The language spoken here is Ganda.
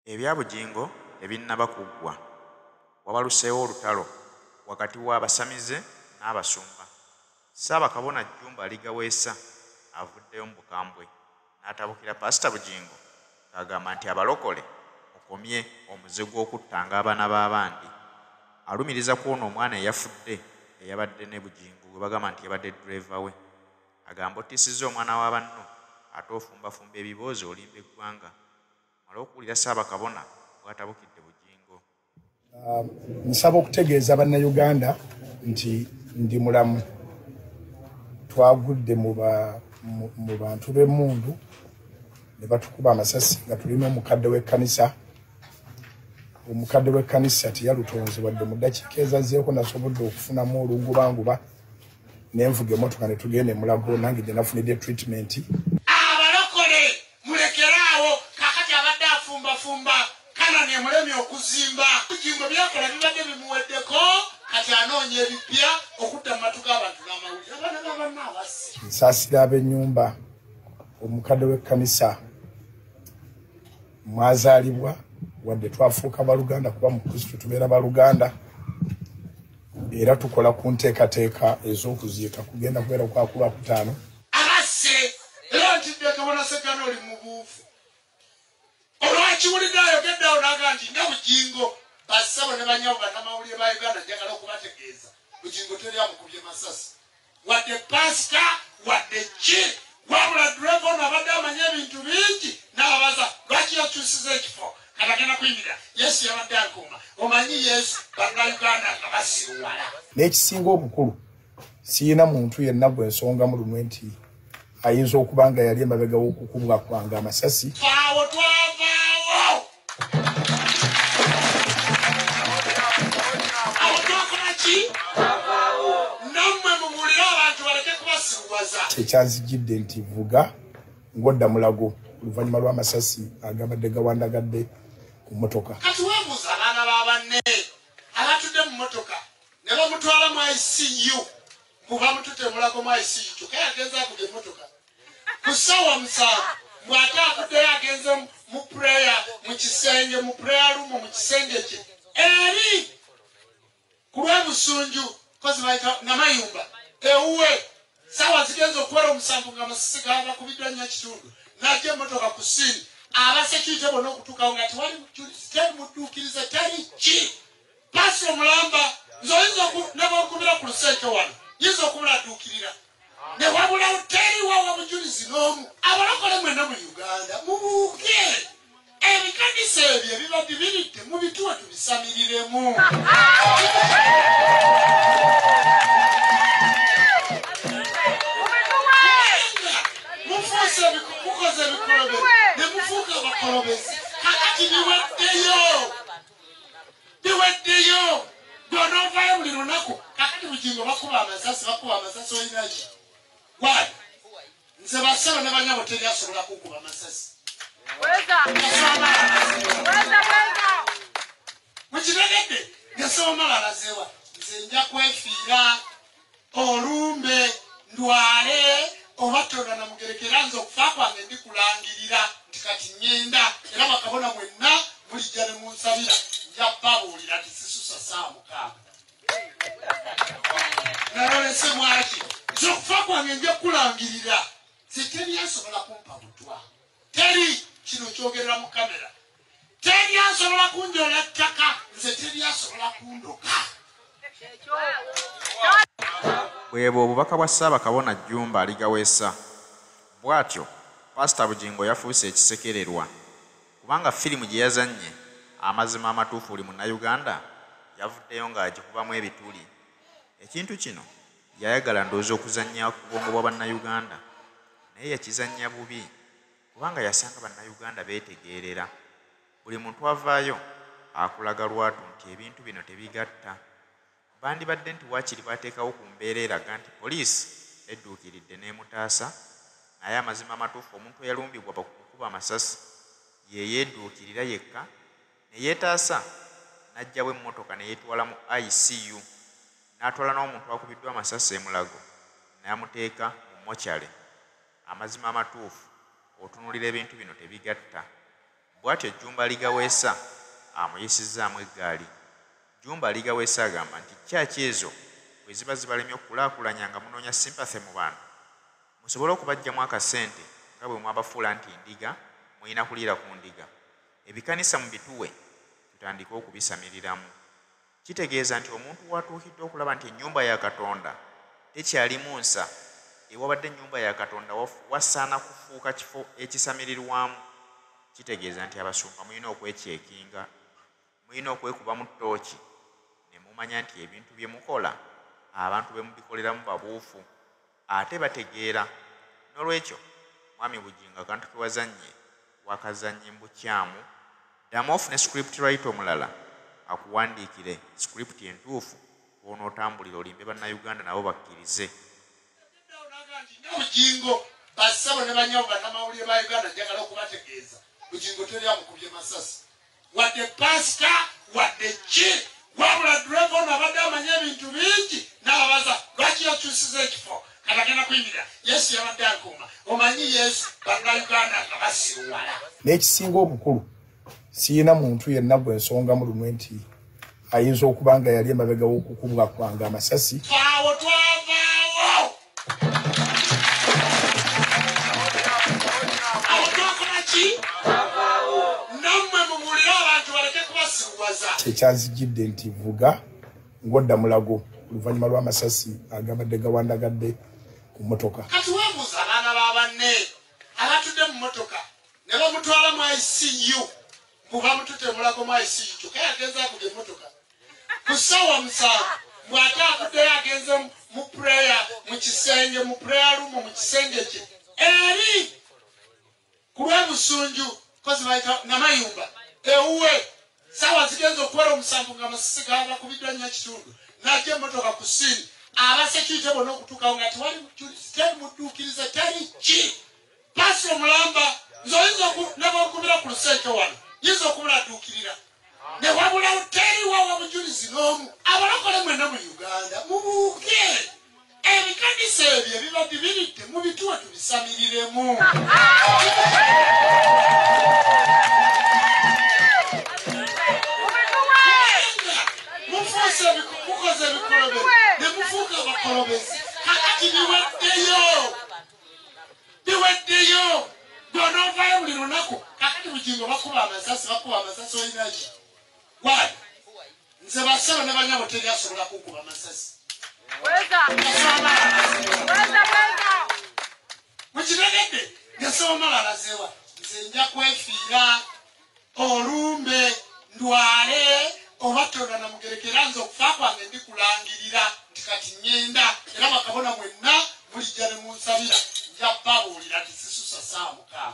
Ebya Bujingo ebinnaba kuggwa wabaluseewo olutalo wakati w'abasamize n'abasumba. Ssaabakabona Jjumba Aligawesa avuddeyo mu bukambwe n'atabukira Pasita Bujingo ng'agamba nti abalokole mukomye omuze gw'okuttanga abaana b'abandi. Alumiriza kw'ono omwana eyafudde eyabadde ne Bujingo gwe bagamba nti yabadde ddereeva we. Agamba ottisiza omwana wa banno ate ofumbafumba ebiboozi olimba eggwanga. Mala okuwulira Ssaabakabona bw'atabukidde Bujingo. Nsaba okutegeeza bannayuganda nti ndi mulamu. Twagudde mu bantu b'emmundu ne batukuba amasasi nga tulina omukadde w'ekkanisa. Omukadde w'ekkanisa teyalutonze wadde mu ddakiika ezazzeeko nasobodde okufunamu olungubanguba nenvuga emmotoka ne tugenda e Mulago nange gye nafunidde treatment. Abalokole mulekeraawo kakati abadde afumbafumba Kanani emulemi okuzimba. Bujingo byakola bibadde bimuweddeko kati anoonya ebipya okudda mu matu g'abantu n'amawulire. Abaana b'abanna abasse. Nsaasira ab'ennyumba omukadde w'ekkanisa mwazaalibwa wadde twafuuka baluganda kuba mu Kristo tubeera baluganda era tukola ku nteekateeka ez'okuziika kugenda kubeera kwa Lwakutaano. Abasse era ntidde tubona Sekano oli mu buufu. Olwakiwulidde ayogeddeawo n'agamba nti nga Bujingo bassabo ne banyawo bannamawulire ba Uganda njagala okubategeeza Bujingo teri amukubye masasi wadde pasita wadde ki wabula ddereeva ono abadde amanya ebintu bingi n'ababaza lwaki yakyusiza ekifo kati agenda kuyimira Yesu yabadde akuuma omanyi Yesu bannayuganda nga basiruwala. N'ekisinga obukulu siyina muntu yenna gwe nsonga mu lumwe nti ayinza okuba nga yali emabega w'okukubwa kwange amasasi. Awo twavaawo awo twakola ki nammwe mubuulire abantu baleke kubasiruwaza. Kyekyanzijjidde nti vuga ng'odda Mulago oluvannyuma lw'amasasi agabadde gawandagadde ku mmotoka. Kati weebuuza abaana b'abanne abatudde mu mmotoka ne bamutwala mu ICU kuba mutute Mulago mu ICU kyokka yagenza akubye emmotoka ku ssaawa 7 bw'ate akuddeyo agenze mu pureya mu kisenge mu pureya rumu mu kisenge kye eri ku lw'ebusunju kozi bayita Namayumba ewuwe ssaawa zigenza okuwera 7 ng'amasasi gaba kubiddwa nnyo ekitundu n'ajja emmotoka ku ssiini abasekirite bonna okutuukawo nga teri mudduukiriza teri ki Pastor Mulamba nzoyinza nebakubira ku lusente wano yinza okubula adduukirira ne wabulawo teriwo wabujulizi n'omu. Abalokole mwenna mu Uganda mubuuke ebikanisa ebyo ebibadde biridde mubituwe tubisamiriremu. Mukoze ebikolobe ne mufuuka abakolobezi kakati biweddeyo bw'onoovaayo buli lunaku kakati Bujingo bakuba amasasi olinaki wali nze bassebo ne banyabo teri asobola kukuba amasasi mukitegedde ngesomala alazeewa nze nja kwefiira olumbe ndwale oba tona na mugerekera nze okufa kwange ndikulangirira nti kati ngenda era bakabona mwenna bulijja ne munsabira nja babuulira nti sisusa Ssaabakabona nalolese mwaki nze okufa kwange nja kulangirira nze teri asobola kumpa butwa teri kino kyogerera mu kamera teri asobola kunjola ttaka nze teri asobola kundoka. Bwebo obubaka bwa Ssaabakabona Jjumba Aligawesa. Bw'atyo Pasita Bujingo yafuuse ekisekererwa kubanga firimu gye yazannye Amazima Amatuufu buli munnayuganda yavuddeyo ng'agikubamu ebituli. Ekintu kino yayagala ndowooza okuzannya ku bwongo bwa bannayuganda naye yakizannya bubi kubanga yasanga bannayuganda beetegeerera. Buli muntu avaayo akulaga lwatu nti ebintu bino tebigatta. Bandibadde nti waakiri bateekawo ku mbeera eraga nti poliisi edduukiridde n'emutaasa naye amazima amatuufu omuntu eyalumbibwa bakukuba amasasi ye yeedduukirira yekka ne yeetaasa n'ajjawo emmotoka ne yeetwala mu ICU n'atwala n'omuntu akubiddwa amasasi e Mulago n'amuteeka mu mokyale. Amazima amatuufu otunuulira ebintu bino tebigatta. Bw'atyo Jjumba Wasse amuyisizaamu eggaali. Jjumba Wasse agamba nti kyaki ezo bwe ziba zibalemye okukulaakulanya nga munoonya sympathy mu bantu musobole okubajjamu akasente nga bwe mwabafuula nti ndiga mulina kuliira ku ndiga. Ebikanisa mu bituwe tutandike okubisamiriramu. Kitegeeza nti omuntu watuukidde okulaba nti ennyumba ya Katonda tekyalimu nsa, ewabadde ennyumba ya Katonda wasaana kufuuka kifo ekisamirirwamu. Kitegeeza nti abasumba mulina okwekyekinga, mulina okwekuba mu ttooki ne mumanya nti ebintu bye mukola abantu be mubikoleramu babuufu ate bategeera. N'olwekyo Mwami Bujingo akantu ke wazannye wakazannye mu bukyamu. Ddamu ofune script writer omulala akuwandiikire script entuufu bw'onootambulira olimbe bannayuganda nabo bakkirize. Bujingo bassabo ne banyawo bannamawulire ba Uganda njagala okubategeeza Bujingo teri amukubye masasi wadde pasita wadde ki wabula driver nabadde amanya ebintu bingi n'ababaza lwaki yakyusiza ekifo kati agenda kuyimira Yesu yabadde akuuma. Omanyi Yesu bannayuganda nga basiruwala. N'ekisinga obukulu siyina muntu yenna gwe nsonga mu lumwe nti ayinza okuba nga yali emabega w'okukubwa kwange amasasi. Awo twavaawo. Awo twakola ki? Nammwe mubulire abantu baleke kubasiruwaza. Kyekyanzijjidde nti vuga ng'odda mulago oluvannyuma lw'amasasi agabadde gawandagadde ku mmotoka. Kati weebuuza abaana ba banne abatudde mu mmotoka ne bamutwala mu ICU kuba mututemulako mu ICU kyokka yagenza akubye emmotoka ku ssaawa 7 bw'ate akuddeyo agenze mu prayer mu kisenge mu prayer room mu kisenge kye eri ku lw'ebusunju kozi bayita namayumba ewuwe ssaawa zigenza okuwera 7 nga amasisi gaba bakubiddwa nnyo kitundu n'ajja emmotoka ku ssiini abasekirite bonna okutuukawo nga teri mudduukiriza teri ki pasi omulamba nzoyinza nebakubira ku lusente wano yinza okubula adduukirira ne wabulawo teriwawa bujulizi n'omu. Abalokole mwenna mu Uganda mubuuke ebikanisa ebyo ebibadde biridde mu bituwe tubisamiriremu. Mukoze ebikolobe ne mufuuka abakolobezi kakati biweddeyo bw'onoovaayo buli lunaku. Kakati Bujingo bakuba amasasi olinaki wali nze bassebo ne banyabo teri asobola kukuba amasasi. Mukitegedde ngesomala alazewa nze nja kwefiira olumbe ndwale oba tona namugerekera nze okufa kwange ndikulangirira nti kati ngenda era bakabona mwenna bulijja ne munsabira nja babuulira nti sisusa 6